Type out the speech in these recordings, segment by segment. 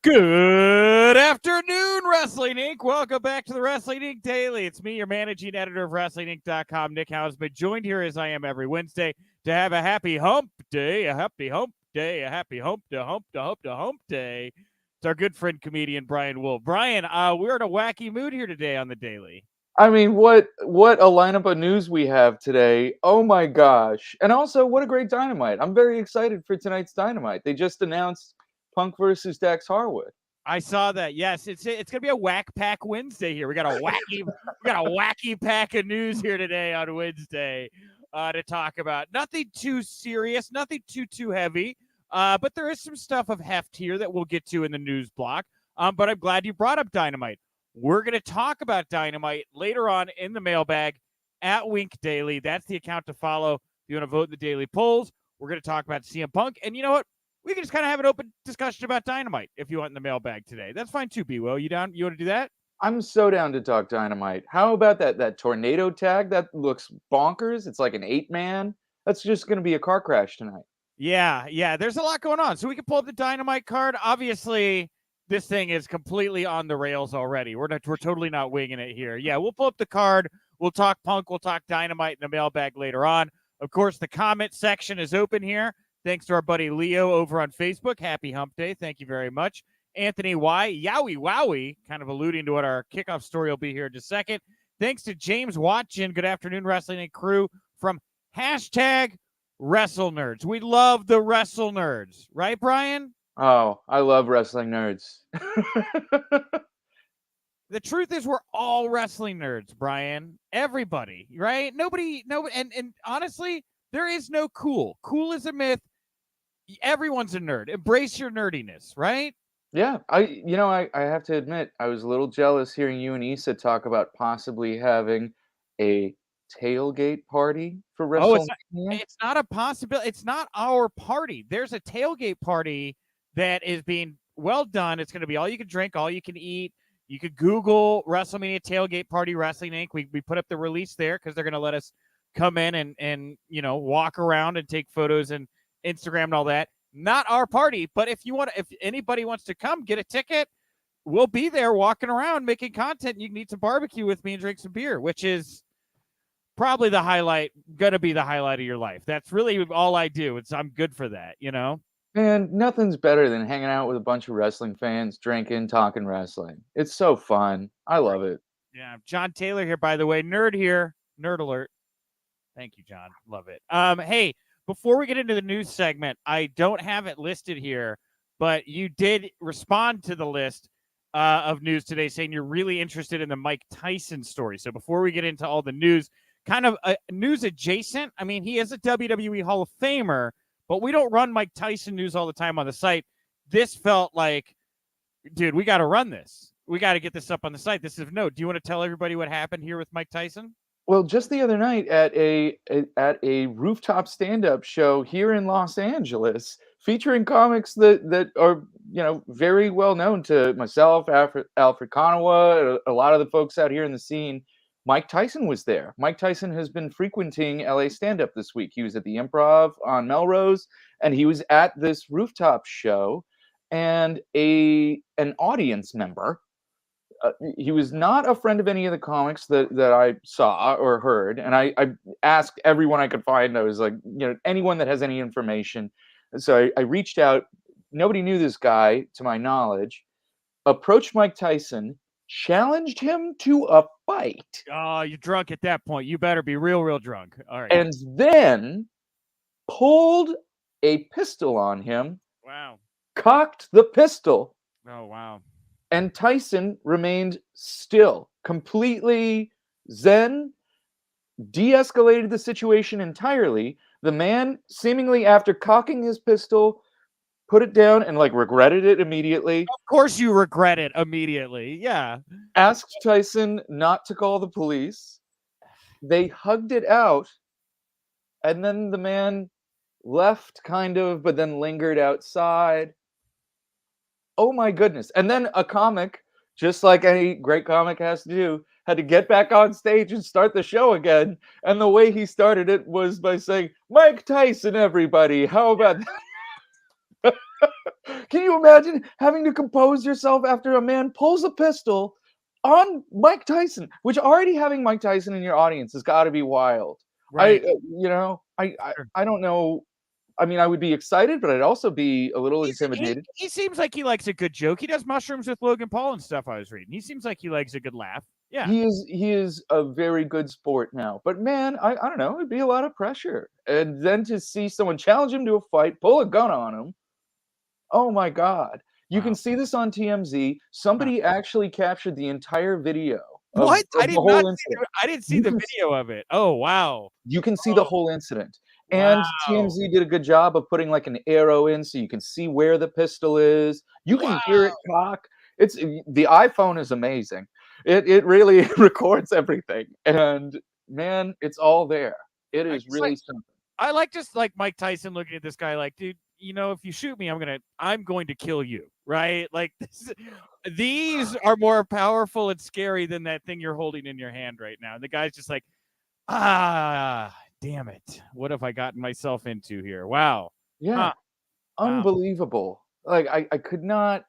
Good afternoon, Wrestling Inc. Welcome back to the Wrestling Inc. Daily. It's me, your managing editor of WrestlingInc.com, Nick Hausman, joined here as I am every Wednesday to have a happy hump day, a happy hump day, a happy hump day. It's our good friend, comedian Brian Wohl. Brian, we're in a wacky mood here today on the Daily. I mean, what a lineup of news we have today. Oh my gosh. And also, what a great Dynamite. I'm very excited for tonight's Dynamite. They just announced Punk versus Dax Harwood. I saw that. Yes, it's gonna be a Whack Pack Wednesday here. We got a wacky pack of news here today on Wednesday to talk about. Nothing too serious, nothing too heavy. But there is some stuff of heft here that we'll get to in the news block. But I'm glad you brought up Dynamite. We're going to talk about Dynamite later on in the mailbag at Wink Daily. That's the account to follow if you want to vote in the daily polls. We're going to talk about CM Punk. And you know what? We can just kind of have an open discussion about Dynamite if you want in the mailbag today. That's fine too, B-Will. You down? You want to do that? I'm so down to talk Dynamite. How about that tornado tag? That looks bonkers. It's like an 8-man. That's just going to be a car crash tonight. Yeah. There's a lot going on. So we can pull up the Dynamite card. Obviously, this thing is completely on the rails already. We're totally not winging it here. Yeah, we'll pull up the card. We'll talk Punk. We'll talk Dynamite in the mailbag later on. Of course, the comment section is open here. Thanks to our buddy Leo over on Facebook. Happy Hump Day. Thank you very much. Anthony Y. Yowie Wowie, kind of alluding to what our kickoff story will be here in just a second. Thanks to James Watchin. Good afternoon, Wrestling and Crew from hashtag Wrestle Nerds. We love the Wrestle Nerds. Right, Brian? Oh, I love wrestling nerds. The truth is we're all wrestling nerds, Brian. Everybody, right? Nobody, and honestly, there is no cool. Cool is a myth. Everyone's a nerd. Embrace your nerdiness, right? Yeah, I have to admit, I was a little jealous hearing you and Issa talk about possibly having a tailgate party for WrestleMania. It's not a possibility. It's not our party. There's a tailgate party that is being well done. It's going to be all you can drink, all you can eat. You could Google WrestleMania Tailgate Party Wrestling Inc. We put up the release there because they're going to let us come in and walk around and take photos and Instagram and all that. Not our party, but if anybody wants to come, get a ticket. We'll be there walking around making content. You can eat some barbecue with me and drink some beer, which is probably going to be the highlight of your life. That's really all I do. I'm good for that, Man, nothing's better than hanging out with a bunch of wrestling fans, drinking, talking wrestling. It's so fun. I love it. Yeah. John Taylor here, by the way. Nerd here. Nerd alert. Thank you, John. Love it. Hey, before we get into the news segment, I don't have it listed here, but you did respond to the list of news today saying you're really interested in the Mike Tyson story. So before we get into all the news, kind of news adjacent. I mean, he is a WWE Hall of Famer, but we don't run Mike Tyson news all the time on the site. This felt like, dude, we got to run this. We got to get this up on the site. This is no. Do you want to tell everybody what happened here with Mike Tyson? Well, just the other night at a rooftop stand-up show here in Los Angeles, featuring comics that are very well known to myself, Alfred Konuwa, a lot of the folks out here in the scene. Mike Tyson was there. Mike Tyson has been frequenting LA stand-up this week. He was at the Improv on Melrose, and he was at this rooftop show, and an audience member. He was not a friend of any of the comics that I saw or heard, and I asked everyone I could find. I was like, anyone that has any information. So I reached out. Nobody knew this guy, to my knowledge. Approached Mike Tyson, challenged him to a fight. Oh, you're drunk at that point. You better be real drunk. All right. And then pulled a pistol on him. Wow. Cocked the pistol. Oh, wow. And Tyson remained still, completely zen, de-escalated the situation entirely. The man, seemingly after cocking his pistol, put it down and regretted it immediately. Of course you regret it immediately. Yeah. Asked Tyson not to call the police. They hugged it out. And then the man left kind of, but then lingered outside. Oh my goodness. And then a comic, just like any great comic has to do, had to get back on stage and start the show again. And the way he started it was by saying, Mike Tyson, everybody. How about that? Can you imagine having to compose yourself after a man pulls a pistol on Mike Tyson? Which already having Mike Tyson in your audience has got to be wild. Right. I don't know. I mean, I would be excited, but I'd also be a little intimidated. He seems like he likes a good joke. He does mushrooms with Logan Paul and stuff. I was reading. He seems like he likes a good laugh. Yeah. He is a very good sport now. But man, I don't know, it'd be a lot of pressure. And then to see someone challenge him to a fight, pull a gun on him. Oh my God. You can Wow. see this on TMZ. Somebody actually captured the entire video of, What? of the whole incident. I didn't see You the can, video of it. Oh wow. you can see the whole incident. Wow. And TMZ did a good job of putting like an arrow in so you can see where the pistol is. You can hear it cock. The iPhone is amazing. It really records everything. And man, it's all there. It is really something. I like just like Mike Tyson looking at this guy like, dude, you know, if you shoot me, I'm going to kill you, right? Like these are more powerful and scary than that thing you're holding in your hand right now. And the guy's just like, damn it. What have I gotten myself into here? Wow. Yeah. Unbelievable. Like I could not.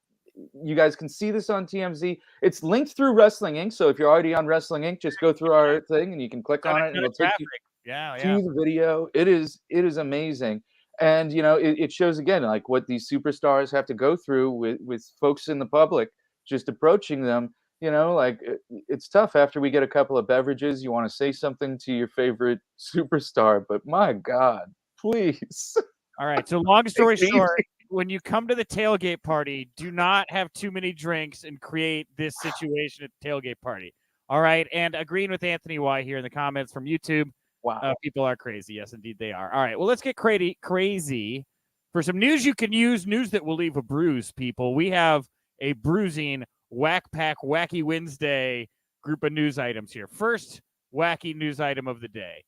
You guys can see this on TMZ. It's linked through Wrestling Inc. So if you're already on Wrestling Inc., just go through our thing and you can click on it and it'll take you to the video. It is amazing. And you know, it shows again like what these superstars have to go through with folks in the public just approaching them. You know, like it's tough after we get a couple of beverages. You want to say something to your favorite superstar, but my God, please. All right. So long story short, when you come to the tailgate party, do not have too many drinks and create this situation at the tailgate party. All right. And agreeing with Anthony Y here in the comments from YouTube. Wow. People are crazy. Yes, indeed they are. All right. Well, let's get crazy for some news you can use, news that will leave a bruise, people. We have a bruising Whack Pack Wacky Wednesday group of news items here. First wacky news item of the day.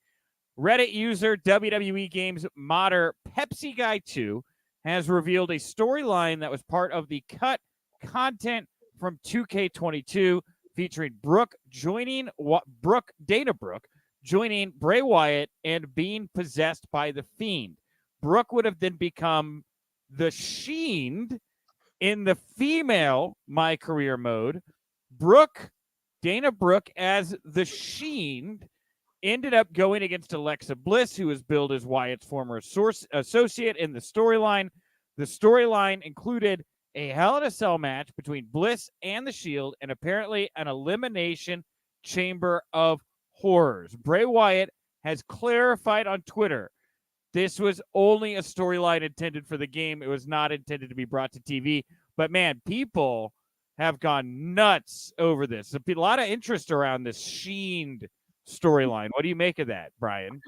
Reddit user WWE Games modder Pepsi Guy 2 has revealed a storyline that was part of the cut content from 2K22 featuring Dana Brooke joining Bray Wyatt and being possessed by the Fiend. Brooke would have then become the Fiend in the female My Career mode. Dana Brooke as the Fiend ended up going against Alexa Bliss, who was billed as Wyatt's former associate in the storyline. The storyline included a Hell in a Cell match between Bliss and the Shield, and apparently an elimination chamber of horrors. Bray Wyatt has clarified on Twitter this was only a storyline intended for the game. It was not intended to be brought to TV. But man, people have gone nuts over this. A lot of interest around this Fiend storyline. What do you make of that, Brian?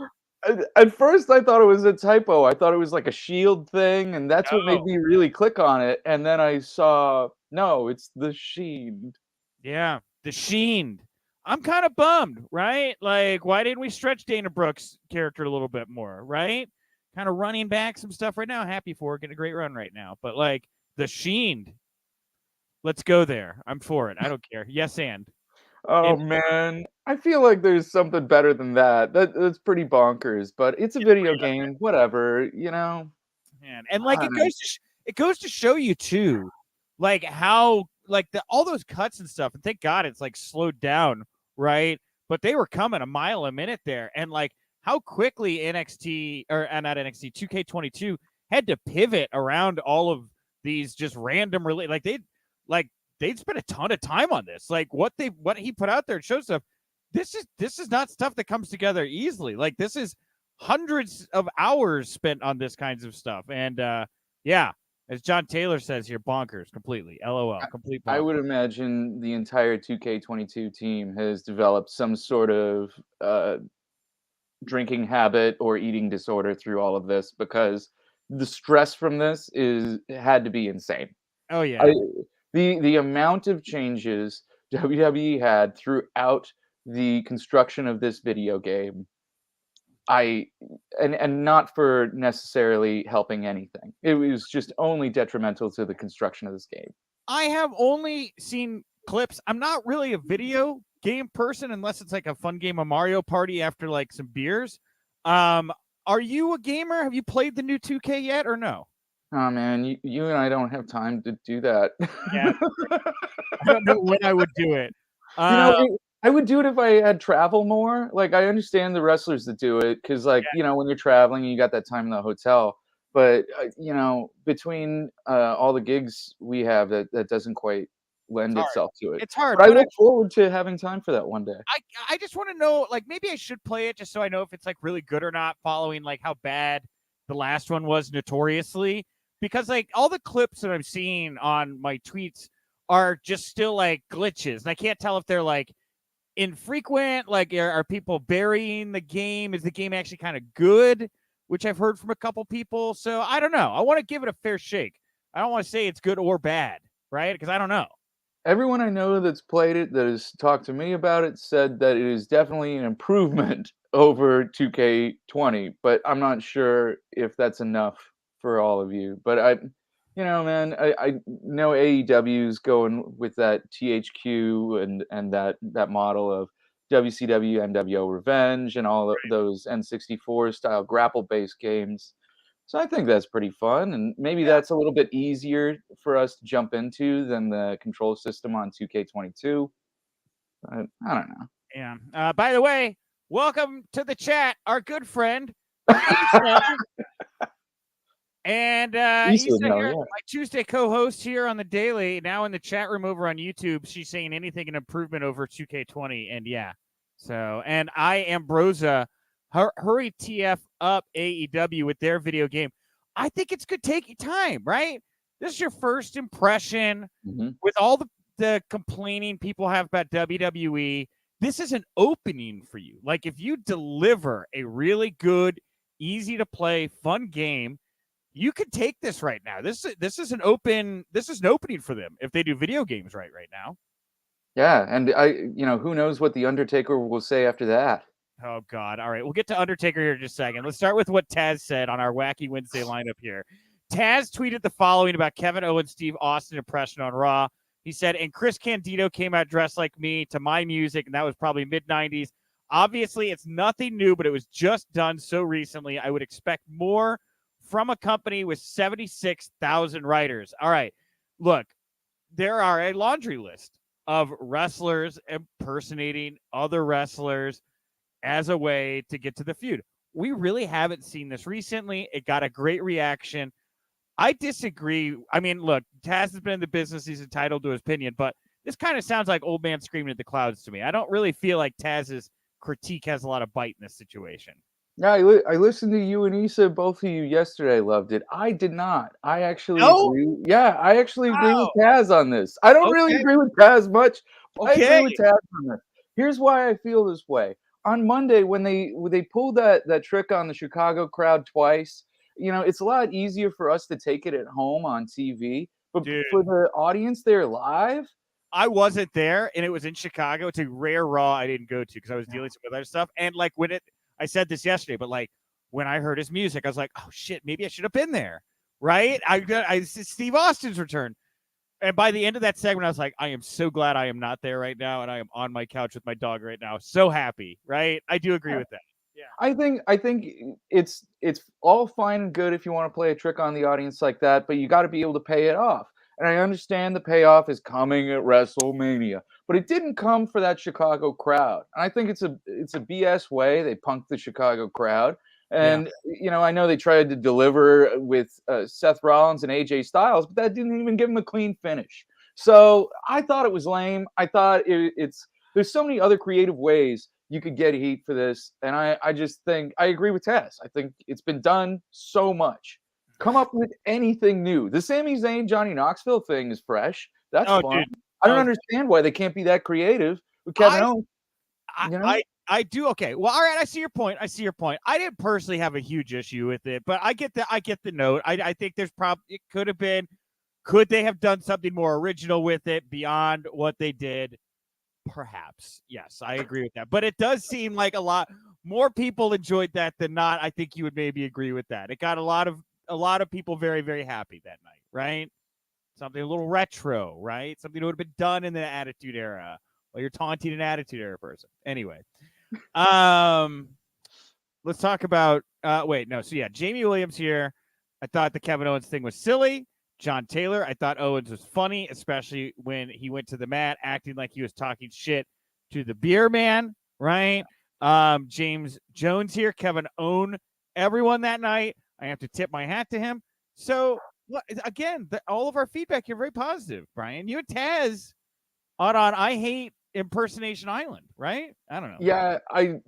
At first, I thought it was a typo. I thought it was like a Shield thing, and that's what made me really click on it. And then I saw, no, it's the Fiend. Yeah, the Fiend. I'm kind of bummed, right? Like, why didn't we stretch Dana Brooke's character a little bit more, right? Kind of running back some stuff right now. Happy for it. Getting a great run right now. But, like, the Fiend. Let's go there. I'm for it. I don't care. Yes, and. Oh, man. I feel like there's something better than that. That's pretty bonkers, but it's a video game. Whatever, you know? Man. And, like, it goes to show you, too, like, how, like, all those cuts and stuff, and thank God it's, like, slowed down, right? But they were coming a mile a minute there. And, like, how quickly NXT, or not NXT, 2K22 had to pivot around all of these just random, they'd spent a ton of time on this. Like what he put out there, it shows stuff. This is not stuff that comes together easily. Like this is hundreds of hours spent on this kinds of stuff. And yeah, as John Taylor says here, bonkers completely. LOL, complete bonkers. I would imagine the entire 2K22 team has developed some sort of drinking habit or eating disorder through all of this because the stress from this had to be insane. Oh yeah. The amount of changes WWE had throughout the construction of this video game, and not for necessarily helping anything. It was just only detrimental to the construction of this game. I have only seen clips. I'm not really a video game person unless it's like a fun game, a Mario Party after like some beers. Are you a gamer? Have you played the new 2K yet or no? Oh man, you and I don't have time to do that. Yeah, I don't know when I would do it. You know, Uh, I would do it if I had travel more. Like, I understand the wrestlers that do it because, like, you know, when you're traveling, you got that time in the hotel. But you know, between all the gigs we have, that doesn't quite it's lend hard. itself to it. It's hard, But I but look forward to having time for that one day. I just want to know, like, maybe I should play it just so I know if it's like really good or not, following like how bad the last one was notoriously. Because like all the clips that I'm seeing on my tweets are just still like glitches, and I can't tell if they're like infrequent. Like, are people burying the game? Is the game actually kind of good? Which I've heard from a couple people. So I don't know. I want to give it a fair shake. I don't want to say it's good or bad, right? Because I don't know. Everyone I know that's played it, that has talked to me about it, said that it is definitely an improvement over 2K20, but I'm not sure if that's enough for all of you. But you know, man, I know AEW's going with that THQ and that model of WCW NWO Revenge and all those N64 style grapple based games. So I think that's pretty fun, and maybe Yeah. that's a little bit easier for us to jump into than the control system on 2K22. I don't know. Yeah. By the way, welcome to the chat, our good friend Issa, and Easily, Issa no, here, yeah. my Tuesday co-host here on the Daily. Now in the chat room over on YouTube, she's saying anything an improvement over 2K20, and yeah. So, and I Ambrosa, hurry TF up AEW with their video game. I think it's good. Take your time, right? This is your first impression Mhm. with all the complaining people have about WWE. This is an opening for you. Like, if you deliver a really good, easy to play, fun game, you could take this right now. This is an opening for them if they do video games right now. Yeah, and you know, who knows what the Undertaker will say after that? Oh God! All right, we'll get to Undertaker here in just a second. Let's start with what Taz said on our Wacky Wednesday lineup here. Taz tweeted the following about Kevin Owens' Steve Austin impression on Raw. He said, "And Chris Candido came out dressed like me to my music, and that was probably mid '90s. Obviously, it's nothing new, but it was just done so recently. I would expect more from a company with 76,000 writers." All right, look, there are a laundry list of wrestlers impersonating other wrestlers as a way to get to the feud. We really haven't seen this recently. It got a great reaction. I disagree. I mean, look, Taz has been in the business. He's entitled to his opinion, but this kind of sounds like old man screaming at the clouds to me. I don't really feel like Taz's critique has a lot of bite in this situation. Yeah, I listened to you and Issa, both of you yesterday. Loved it. I did not. I actually No? agree. Yeah, I actually agree with Wow. Taz on this. I don't really Okay. agree with Taz much, but I agree Okay. with Taz on this. Here's why I feel this way. On Monday, when they pulled that trick on the Chicago crowd twice, you know, it's a lot easier for us to take it at home on TV, but Dude, for the audience there live, I wasn't there, and it was in Chicago. It's a rare Raw I didn't go to because I was dealing with other stuff. And like I said this yesterday, but like when I heard his music, I was like, oh shit, maybe I should have been there, right? Steve Austin's return, and by the end of that segment, I was like, I am so glad I am not there right now, and I am on my couch with my dog right now, so happy, right? I do agree with that. Yeah, I think it's all fine and good if you want to play a trick on the audience like that, but you got to be able to pay it off. And I understand the payoff is coming at WrestleMania, but it didn't come for that Chicago crowd. And I think it's a BS way they punked the Chicago crowd. yeah. And you know, I know they tried to deliver with Seth Rollins and AJ Styles, but that didn't even give them a clean finish. So I thought it was lame. I thought it's there's so many other creative ways you could get heat for this. And I just think I agree with Tess. I think it's been done so much. Come up with anything new. The Sami Zayn Johnny Knoxville thing is fresh. That's Oh, fun. dude. I don't Oh, understand why they can't be that creative with Kevin I Owens. I, You know, I I do. Okay. Well, all right. I see your point. I didn't personally have a huge issue with it, but I get the note. I think there's probably it could have been. Could they have done something more original with it beyond what they did? Perhaps. Yes, I agree with that. But it does seem like a lot more people enjoyed that than not. I think you would maybe agree with that. It got a lot of people very, very happy that night, right? Something a little retro, right? Something that would have been done in the Attitude Era. Well, you're taunting an Attitude Era person. Anyway, let's talk about. Wait, no. So yeah, Jamie Williams here. I thought the Kevin Owens thing was silly. John Taylor, I thought Owens was funny, especially when he went to the mat acting like he was talking shit to the beer man, right? James Jones here, Kevin owned everyone that night. I have to tip my hat to him. So, again, all of our feedback here very positive, Brian. You and Taz on I Hate Impersonation Island, right? I don't know. Yeah, I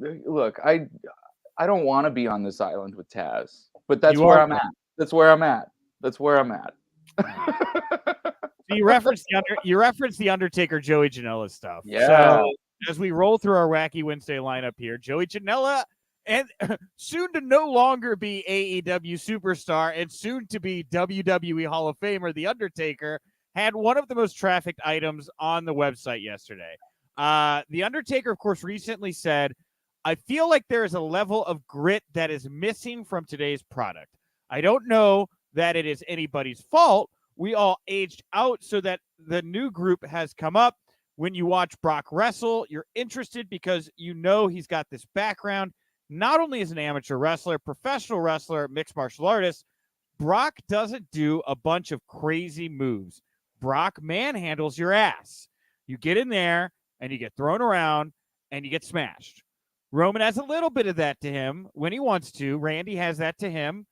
don't want to be on this island with Taz, but that's where I'm at. That's where I'm at. That's where I'm at. So you referenced the Undertaker Joey Janella stuff. Yeah. So as we roll through our wacky Wednesday lineup here, Joey Janella, and soon to no longer be AEW superstar and soon to be WWE Hall of Famer, The Undertaker, had one of the most trafficked items on the website yesterday. The Undertaker, of course, recently said, I feel like there is a level of grit that is missing from today's product. I don't know that it is anybody's fault. We all aged out so that the new group has come up. When you watch Brock wrestle, you're interested because you know he's got this background. Not only as an amateur wrestler, professional wrestler, mixed martial artist, Brock doesn't do a bunch of crazy moves. Brock manhandles your ass. You get in there and you get thrown around and you get smashed. Roman has a little bit of that to him when he wants to. Randy has that to him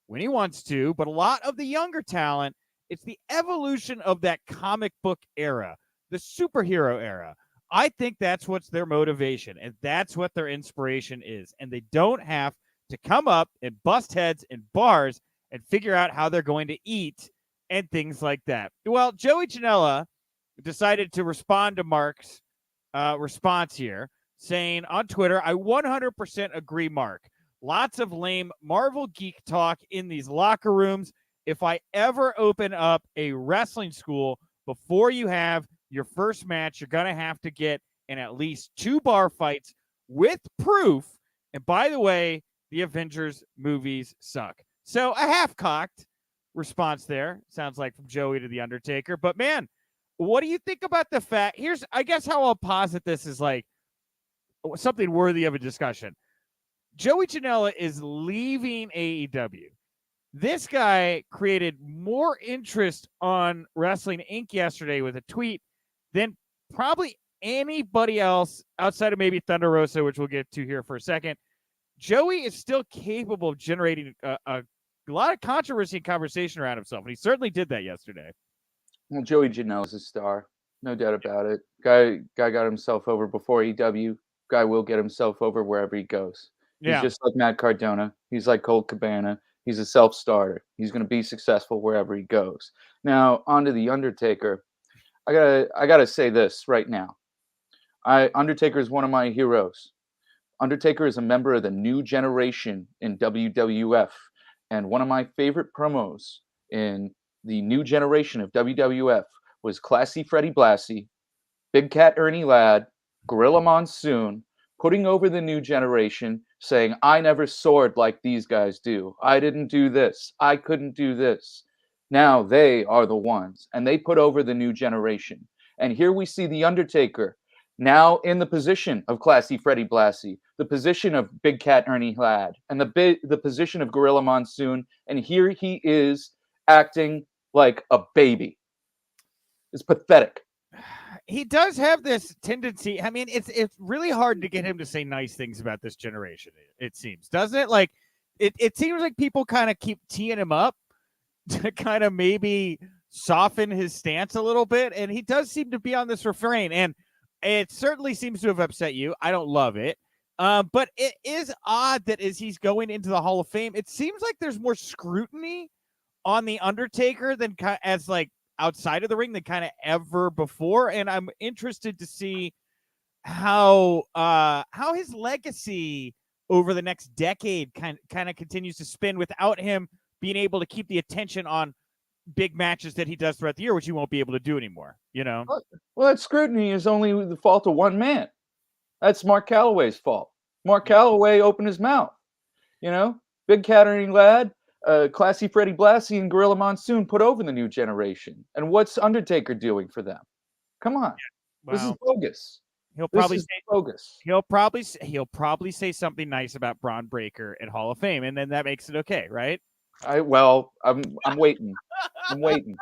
when he wants to. But a lot of the younger talent, it's the evolution of that comic book era, the superhero era. I think that's what's their motivation, and that's what their inspiration is. And they don't have to come up and bust heads in bars and figure out how they're going to eat and things like that. Well, Joey Janella decided to respond to Mark's response here, saying on Twitter, I 100% agree, Mark. Lots of lame Marvel geek talk in these locker rooms. If I ever open up a wrestling school, before you have your first match, you're going to have to get in at least 2 bar fights with proof. And by the way, the Avengers movies suck. So a half-cocked response there, sounds like, from Joey to The Undertaker. But man, what do you think about the fact? Here's, I guess, how I'll posit this is like something worthy of a discussion. Joey Janela is leaving AEW. This guy created more interest on Wrestling Inc. yesterday with a tweet than probably anybody else outside of maybe Thunder Rosa, which we'll get to here for a second. Joey is still capable of generating a lot of controversy and conversation around himself, and he certainly did that yesterday. Well, Joey Janela's a star, no doubt about it. Guy got himself over before AEW. Guy will get himself over wherever he goes. He's just like Matt Cardona. He's like Colt Cabana. He's a self-starter. He's going to be successful wherever he goes. Now, on to The Undertaker. I gotta say this right now. Undertaker is one of my heroes. Undertaker is a member of the new generation in WWF. And one of my favorite promos in the new generation of WWF was Classy Freddie Blassie, Big Cat Ernie Ladd, Gorilla Monsoon, putting over the new generation, saying, I never soared like these guys do. I didn't do this. I couldn't do this. Now they are the ones, and they put over the new generation. And here we see The Undertaker now in the position of Classy Freddie Blassie, the position of Big Cat Ernie Ladd, and the position of Gorilla Monsoon. And here he is acting like a baby. It's pathetic. He does have this tendency. I mean, it's really hard to get him to say nice things about this generation, it seems, doesn't it? Like, it seems like people kind of keep teeing him up to kind of maybe soften his stance a little bit. And he does seem to be on this refrain. And it certainly seems to have upset you. I don't love it. But it is odd that as he's going into the Hall of Fame, it seems like there's more scrutiny on The Undertaker than as like outside of the ring than kind of ever before. And I'm interested to see how his legacy over the next decade kind of continues to spin without him being able to keep the attention on big matches that he does throughout the year, which he won't be able to do anymore, you know? Well, that scrutiny is only the fault of one man. That's Mark Calloway's fault. Mark Calloway opened his mouth. You know, Big Cat Ernie Ladd, Classy Freddie Blassie, and Gorilla Monsoon put over the new generation. And what's Undertaker doing for them? Come on. Yeah. This is bogus. He'll probably say bogus. He'll probably say something nice about Braun Breaker at Hall of Fame, and then that makes it okay, right? I'm waiting. I'm waiting.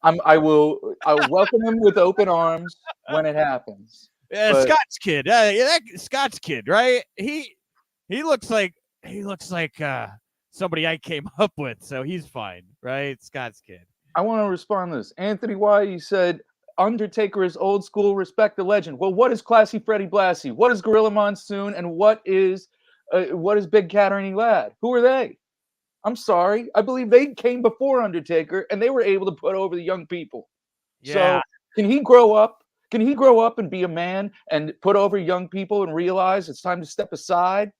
I'll welcome him with open arms when it happens. But Scott's kid. Yeah, that Scott's kid, right? He looks like somebody I came up with, so he's fine, right? Scott's kid. I want to respond to this. Anthony Y, you said Undertaker is old school, respect the legend. Well, what is Classy Freddie Blassie? What is Gorilla Monsoon? And what is Big Cat Ernie Ladd? Who are they? I'm sorry. I believe they came before Undertaker, and they were able to put over the young people. Yeah. So can he grow up? Can he grow up and be a man and put over young people and realize it's time to step aside?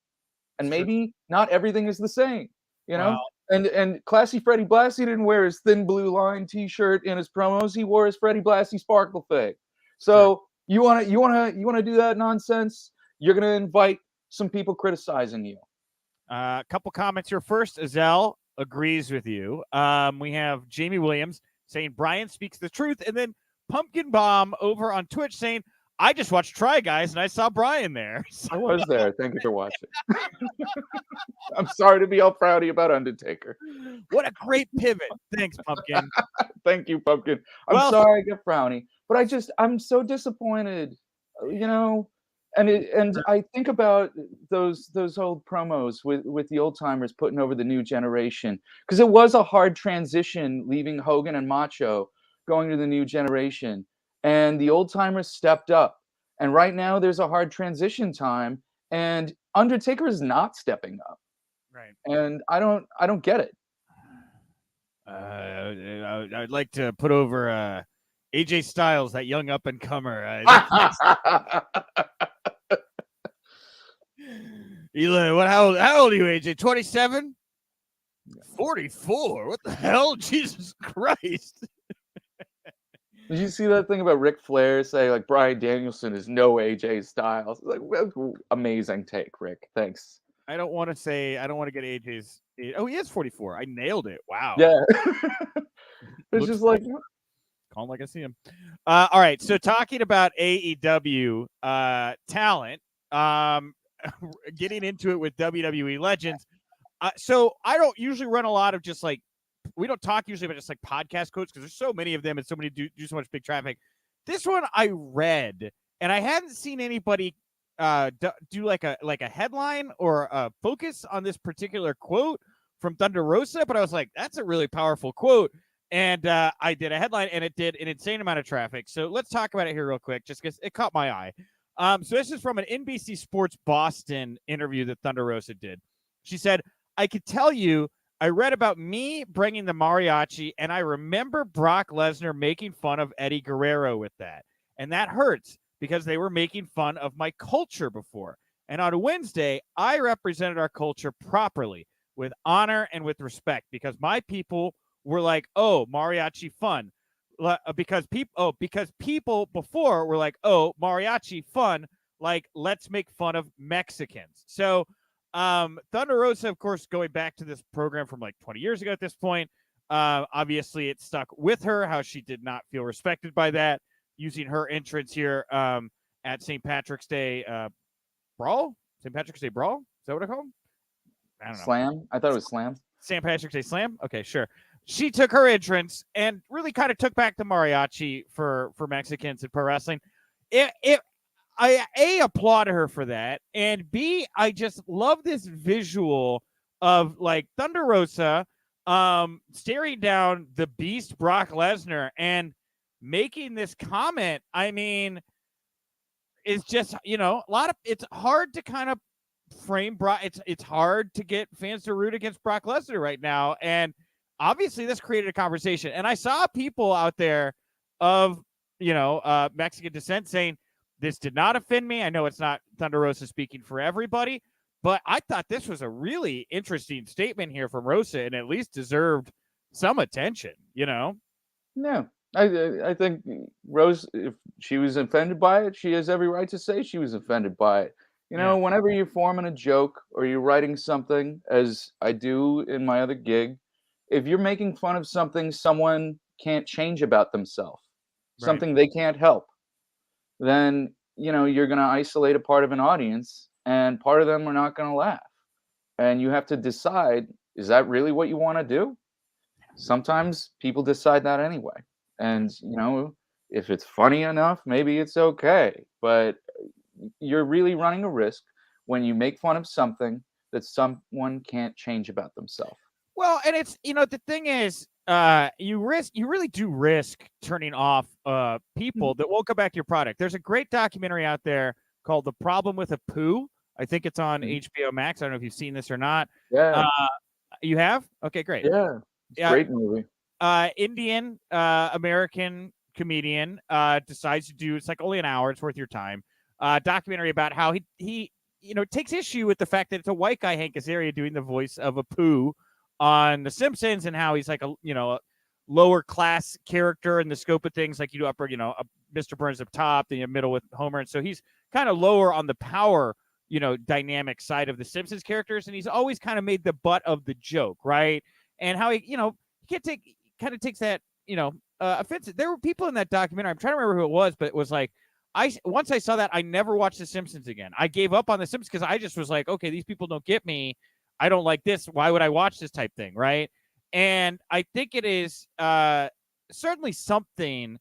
And maybe not everything is the same, you know? And Classy Freddie Blassie didn't wear his Thin Blue Line T-shirt in his promos. He wore his Freddie Blassie Sparkle thing. So you wanna do that nonsense? You're gonna invite some people criticizing you. A couple comments here. First, Azelle agrees with you. We have Jamie Williams saying Brian speaks the truth, and then Pumpkin Bomb over on Twitch saying, I just watched Try Guys and I saw Brian there. So, I was there. Thank you for watching. I'm sorry to be all proudy about Undertaker. What a great pivot. Thanks, Pumpkin. Thank you, Pumpkin. I'm sorry I get frowny, but I'm so disappointed, you know. And I think about those old promos with the old timers putting over the new generation, because it was a hard transition leaving Hogan and Macho, going to the new generation, and the old timers stepped up. And right now there's a hard transition time, and Undertaker is not stepping up. Right. And I don't get it. I'd like to put over AJ Styles, that young up and comer. How old are you, AJ? 27? 44? What the hell? Jesus Christ. Did you see that thing about Ric Flair saying like Bryan Danielson is no AJ Styles? Like, amazing take, Rick. Thanks. I don't want to get AJ's. Oh, he is 44. I nailed it. Wow. Yeah. It's just like call him like I see him. All right. So talking about AEW talent, getting into it with WWE Legends. So I don't usually run a lot of just like, we don't talk usually about just like podcast quotes because there's so many of them and so many do so much big traffic. This one I read and I hadn't seen anybody do like a headline or a focus on this particular quote from Thunder Rosa, but I was like, that's a really powerful quote. And I did a headline and it did an insane amount of traffic. So let's talk about it here real quick, just because it caught my eye. So this is from an NBC Sports Boston interview that Thunder Rosa did. She said, I could tell you, I read about me bringing the mariachi, and I remember Brock Lesnar making fun of Eddie Guerrero with that. And that hurts because they were making fun of my culture before. And on Wednesday, I represented our culture properly with honor and with respect because my people were like, oh, mariachi fun. Because people before were like, oh, mariachi fun, like let's make fun of Mexicans. So Thunder Rosa, of course, going back to this program from like 20 years ago at this point, obviously it stuck with her how she did not feel respected by that, using her entrance here at St. Patrick's Day Brawl. St. Patrick's Day Brawl? Is that what I call them? I don't know. Slam? I thought it was Slam. St. Patrick's Day Slam? Okay, sure. She took her entrance and really kind of took back the mariachi for Mexicans in pro wrestling. I applaud her for that, and B, I just love this visual of like Thunder Rosa staring down the beast Brock Lesnar and making this comment. I mean, it's just, you know, it's hard to kind of frame Brock. It's hard to get fans to root against Brock Lesnar right now, and obviously this created a conversation. And I saw people out there of, you know, Mexican descent saying, this did not offend me. I know it's not Thunder Rosa speaking for everybody, but I thought this was a really interesting statement here from Rosa and at least deserved some attention, you know? No, I think Rose, if she was offended by it, she has every right to say she was offended by it. You know, whenever you're forming a joke or you're writing something, as I do in my other gig, if you're making fun of something someone can't change about themselves, something they can't help, then, you know, you're going to isolate a part of an audience and part of them are not going to laugh. And you have to decide is that really what you want to do? Sometimes people decide that anyway. And, if it's funny enough, maybe it's okay. But you're really running a risk when you make fun of something that someone can't change about themselves. Well, and it's the thing is, you really do risk turning off people that won't go back to your product. There's a great documentary out there called "The Problem with a Poo." I think it's on HBO Max. I don't know if you've seen this or not. Yeah. You have? Okay, great. Yeah. It's a great movie. Indian American comedian decides to do, it's like only an hour, it's worth your time. Documentary about how he takes issue with the fact that it's a white guy, Hank Azaria, doing the voice of a poo on The Simpsons, and how he's like a lower class character in the scope of things, like you do upper, Mr. Burns up top, then middle with Homer, and so he's kind of lower on the power dynamic side of the Simpsons characters, and he's always kind of made the butt of the joke, right? And how he takes that offensive. There were people in that documentary, I'm trying to remember who it was, but it was like, once I saw that, I never watched The Simpsons again. I gave up on The Simpsons because I just was like, okay, these people don't get me. I don't like this. Why would I watch this type thing, right? And I think it is certainly something.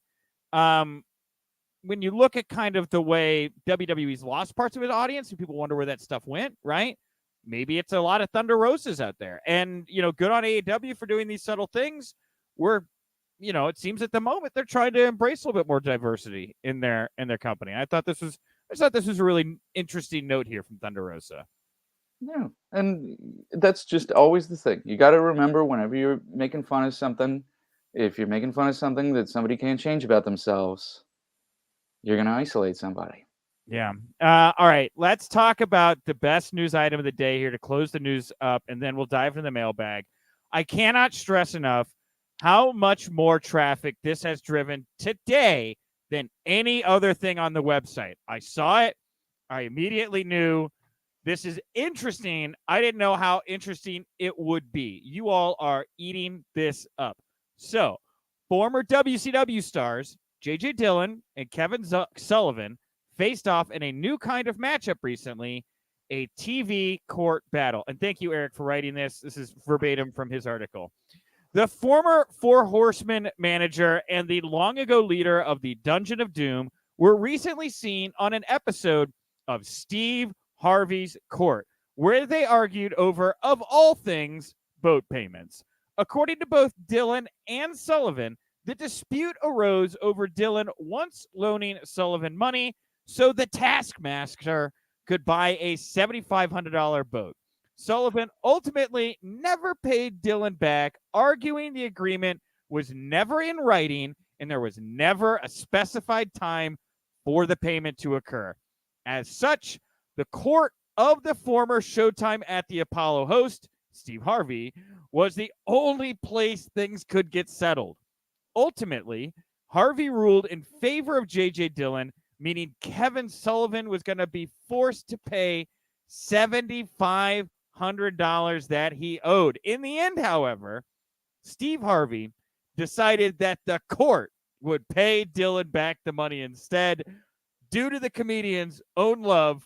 When you look at kind of the way WWE's lost parts of its audience, and people wonder where that stuff went, right? Maybe it's a lot of Thunder Rosas out there. And, good on AEW for doing these subtle things where, it seems at the moment they're trying to embrace a little bit more diversity in their company. I thought this was a really interesting note here from Thunder Rosa. Yeah. And that's just always the thing. You got to remember, whenever you're making fun of something, if you're making fun of something that somebody can't change about themselves, you're going to isolate somebody. Yeah. All right. Let's talk about the best news item of the day here to close the news up, and then we'll dive into the mailbag. I cannot stress enough how much more traffic this has driven today than any other thing on the website. I saw it. I immediately knew this is interesting. I didn't know how interesting it would be. You all are eating this up. So, former WCW stars J.J. Dillon and Kevin Sullivan faced off in a new kind of matchup recently, a TV court battle. And thank you, Eric, for writing this. This is verbatim from his article. The former Four Horsemen manager and the long-ago leader of the Dungeon of Doom were recently seen on an episode of Steve Harvey's Court, where they argued over, of all things, boat payments. According to both Dillon and Sullivan, the dispute arose over Dillon once loaning Sullivan money so the Taskmaster could buy a $7,500 boat. Sullivan ultimately never paid Dillon back, arguing the agreement was never in writing and there was never a specified time for the payment to occur. As such, the court of the former Showtime at the Apollo host, Steve Harvey, was the only place things could get settled. Ultimately, Harvey ruled in favor of J.J. Dillon, meaning Kevin Sullivan was going to be forced to pay $7,500 that he owed. In the end, however, Steve Harvey decided that the court would pay Dillon back the money instead, due to the comedian's own love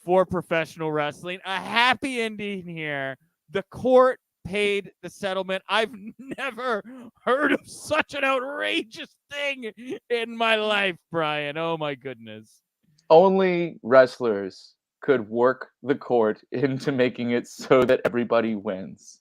for professional wrestling. A happy ending here. The court paid the settlement. I've never heard of such an outrageous thing in my life, Brian. Oh my goodness. Only wrestlers could work the court into making it so that everybody wins.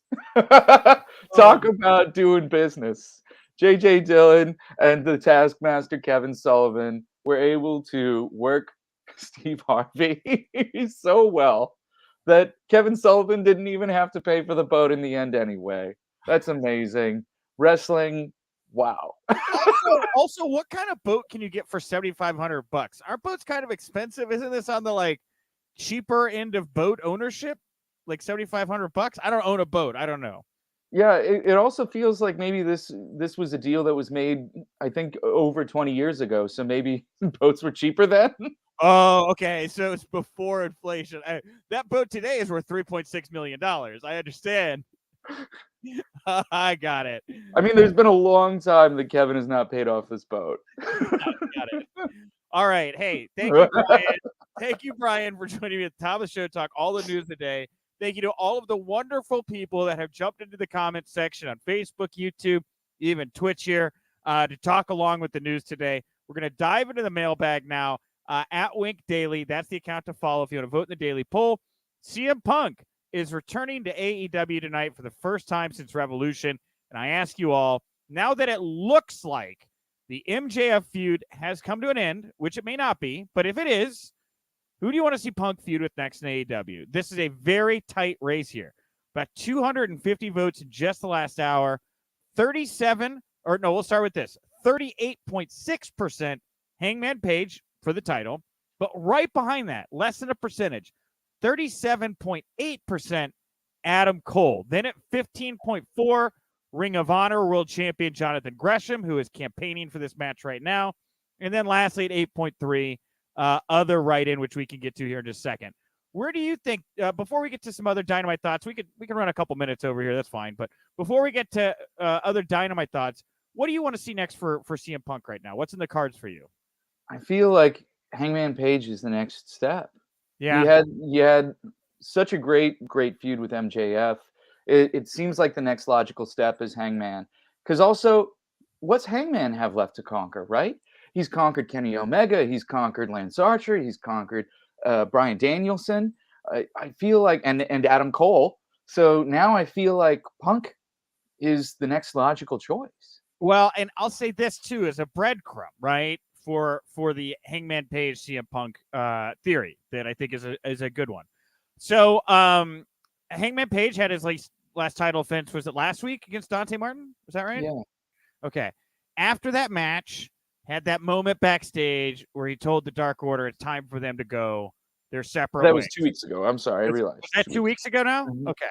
Talk about doing business. J.J. Dillon and the Taskmaster Kevin Sullivan were able to work Steve Harvey so well that Kevin Sullivan didn't even have to pay for the boat in the end anyway. That's amazing. Wrestling, wow. Also, what kind of boat can you get for $7,500? Our boat's kind of expensive. Isn't this on the cheaper end of boat ownership? Like $7,500? I don't own a boat. I don't know. Yeah, it also feels like maybe this was a deal that was made, I think, over 20 years ago. So maybe boats were cheaper then. Oh, okay. So it's before inflation. That boat today is worth $3.6 million. I understand. I got it. I mean, there's been a long time that Kevin has not paid off this boat. Got it. All right. Hey, thank you, Brian. Thank you, Brian, for joining me at the top of the show. Talk all the news today. Thank you to all of the wonderful people that have jumped into the comments section on Facebook, YouTube, even Twitch here to talk along with the news today. We're going to dive into the mailbag now at Wink Daily. That's the account to follow if you want to vote in the daily poll. CM Punk is returning to AEW tonight for the first time since Revolution. And I ask you all, now that it looks like the MJF feud has come to an end, which it may not be, but if it is, who do you want to see Punk feud with next in AEW? This is a very tight race here. About 250 votes in just the last hour. 38.6% Hangman Page for the title. But right behind that, less than a percentage, 37.8% Adam Cole. Then at 15.4%, Ring of Honor World Champion Jonathan Gresham, who is campaigning for this match right now. And then lastly at 8.3%, other write-in, which we can get to here in just a second. Where do you think, before we get to some other Dynamite thoughts, we can run a couple minutes over here, that's fine. But before we get to other Dynamite thoughts, what do you want to see next for CM Punk right now? What's in the cards for you? I feel like Hangman Page is the next step. Yeah. You had such a great feud with MJF. It seems like the next logical step is Hangman. Because also, what's Hangman have left to conquer, right? He's conquered Kenny Omega. He's conquered Lance Archer. He's conquered Bryan Danielson. I feel like, and Adam Cole. So now I feel like Punk is the next logical choice. Well, and I'll say this too as a breadcrumb, right? For the Hangman Page CM Punk theory that I think is a good one. So Hangman Page had his last title defense, was it last week against Dante Martin? Was that right? Yeah. Okay. After that match, had that moment backstage where he told the Dark Order it's time for them to go their separate ways. That was 2 weeks ago. I'm sorry, I realized. Was that 2 weeks ago now? Mm-hmm. Okay.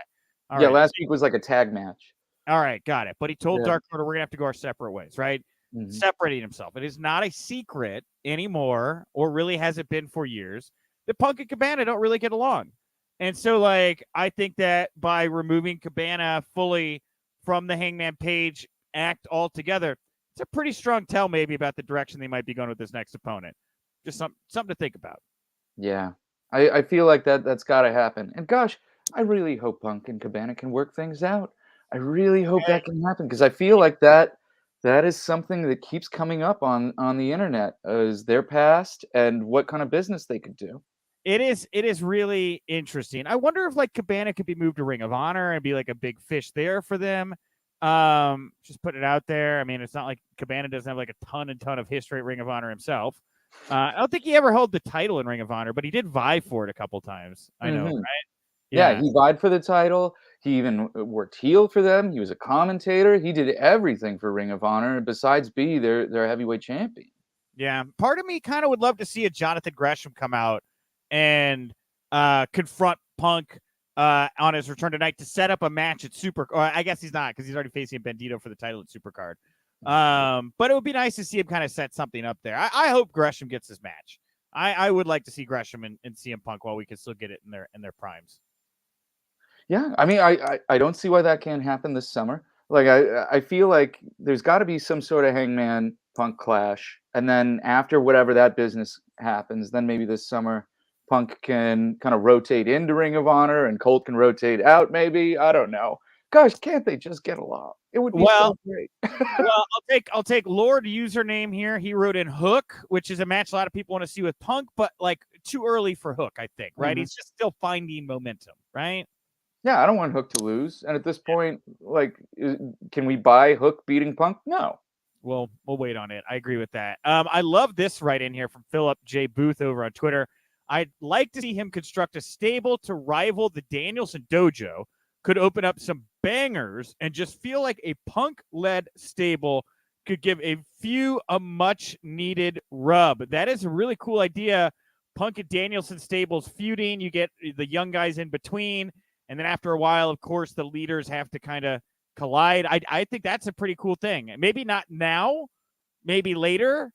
All right. Last week was like a tag match. All right, got it. But he told Dark Order we're going to have to go our separate ways, right? Mm-hmm. Separating himself. It is not a secret anymore, or really hasn't been for years, that Punk and Cabana don't really get along. And so, I think that by removing Cabana fully from the Hangman Page act altogether, it's a pretty strong tell maybe about the direction they might be going with this next opponent. Just something to think about. Yeah. I feel like that's got to happen. And gosh, I really hope Punk and Cabana can work things out. I really hope that can happen, because I feel like that is something that keeps coming up on the internet, is their past and what kind of business they could do. It is really interesting. I wonder if Cabana could be moved to Ring of Honor and be like a big fish there for them. Just put it out there. I mean, it's not like Cabana doesn't have a ton of history at Ring of Honor himself. I don't think he ever held the title in Ring of Honor, but he did vie for it a couple times. I know, right? Yeah, he vied for the title. He even worked heel for them. He was a commentator. He did everything for Ring of Honor, besides be their heavyweight champion. Yeah, part of me kind of would love to see a Jonathan Gresham come out and confront Punk on his return tonight to set up a match at Super. Or I guess he's not, because he's already facing Bandito for the title at Supercard. But it would be nice to see him kind of set something up there. I hope Gresham gets his match. I would like to see Gresham and CM Punk while we can still get it in their primes. Yeah, I mean, I don't see why that can't happen this summer. I feel like there's got to be some sort of Hangman Punk clash, and then after whatever that business happens, then maybe this summer Punk can kind of rotate into Ring of Honor and Colt can rotate out. Maybe, I don't know. Gosh, can't they just get along? It would be so great. Well, I'll take Lord username here. He wrote in Hook, which is a match a lot of people want to see with Punk, but too early for Hook, I think. Right? Mm-hmm. He's just still finding momentum, right? Yeah, I don't want Hook to lose. And at this point, can we buy Hook beating Punk? No. Well, we'll wait on it. I agree with that. I love this right in here from Philip J. Booth over on Twitter. I'd like to see him construct a stable to rival the Danielson Dojo. Could open up some bangers and just feel like a Punk-led stable could give a few a much-needed rub. That is a really cool idea. Punk and Danielson stables feuding. You get the young guys in between. And then after a while, of course, the leaders have to kind of collide. I think that's a pretty cool thing. Maybe not now, maybe later,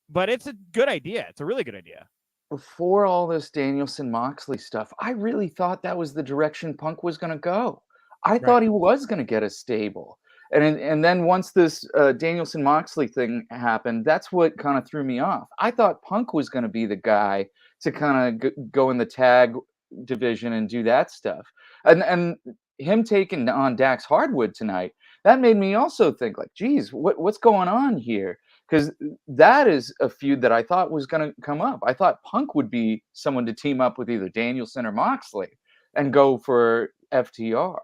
but it's a good idea. It's a really good idea. Before all this Danielson-Moxley stuff, I really thought that was the direction Punk was going to go. I thought he was going to get a stable. And then once this Danielson-Moxley thing happened, that's what kind of threw me off. I thought Punk was going to be the guy to kind of go in the tag division and do that stuff. And him taking on Dax Hardwood tonight, that made me also think like, geez, what's going on here? Because that is a feud that I thought was going to come up. I thought Punk would be someone to team up with either Danielson or Moxley and go for FTR.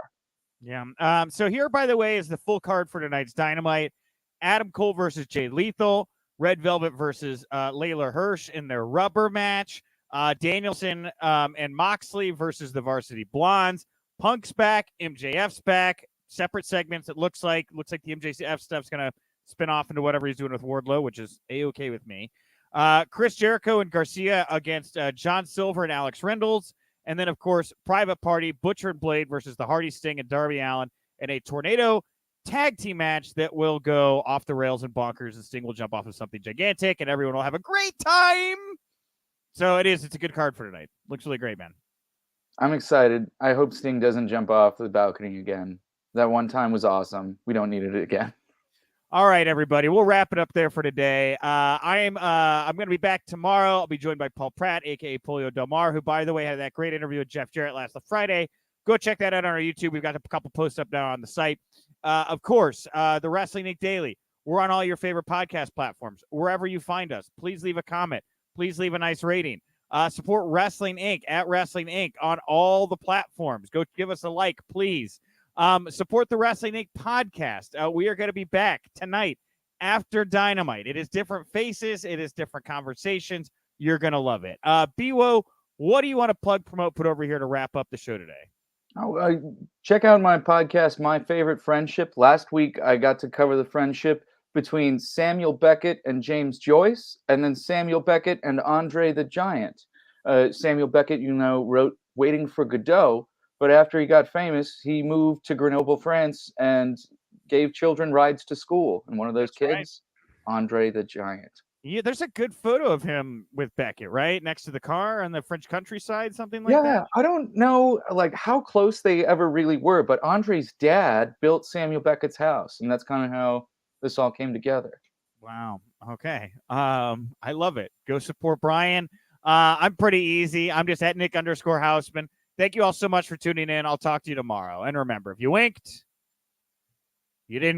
Yeah. So here, by the way, is the full card for tonight's Dynamite. Adam Cole versus Jay Lethal. Red Velvet versus Layla Hirsch in their rubber match. Danielson and Moxley versus the Varsity Blondes. Punk's back. MJF's back. Separate segments. It looks like the MJF stuff's going to spin off into whatever he's doing with Wardlow, which is A-okay with me. Chris Jericho and Garcia against John Silver and Alex Reynolds. And then, of course, Private Party, Butcher and Blade versus the Hardy, Sting, and Darby Allin in a tornado tag team match that will go off the rails and bonkers, and Sting will jump off of something gigantic, and everyone will have a great time. So it's a good card for tonight. Looks really great, man. I'm excited. I hope Sting doesn't jump off the balcony again. That one time was awesome. We don't need it again. All right, everybody. We'll wrap it up there for today. I'm going to be back tomorrow. I'll be joined by Paul Pratt, a.k.a. Polio Del Mar, who, by the way, had that great interview with Jeff Jarrett last Friday. Go check that out on our YouTube. We've got a couple posts up now on the site. Of course, the Wrestling Inc. Daily. We're on all your favorite podcast platforms. Wherever you find us, please leave a comment. Please leave a nice rating. Support Wrestling Inc. at Wrestling Inc. on all the platforms. Go give us a like, please. Support the Wrestling Inc. podcast. We are going to be back tonight after Dynamite. It is different faces. It is different conversations. You're going to love it. BWO, what do you want to plug, promote, put over here to wrap up the show today? Check out my podcast, My Favorite Friendship. Last week, I got to cover the friendship between Samuel Beckett and James Joyce, and then Samuel Beckett and Andre the Giant. Samuel Beckett, wrote Waiting for Godot, but after he got famous, he moved to Grenoble, France, and gave children rides to school. And one of those kids, right. Andre the Giant. Yeah, there's a good photo of him with Beckett, right? Next to the car on the French countryside, something like that? Yeah, I don't know how close they ever really were, but Andre's dad built Samuel Beckett's house, and that's kind of how this all came together. Wow. Okay. I love it. Go support Brian. I'm pretty easy. I'm just at Nick_Hausman. Thank you all so much for tuning in. I'll talk to you tomorrow. And remember, if you winked, you didn't miss.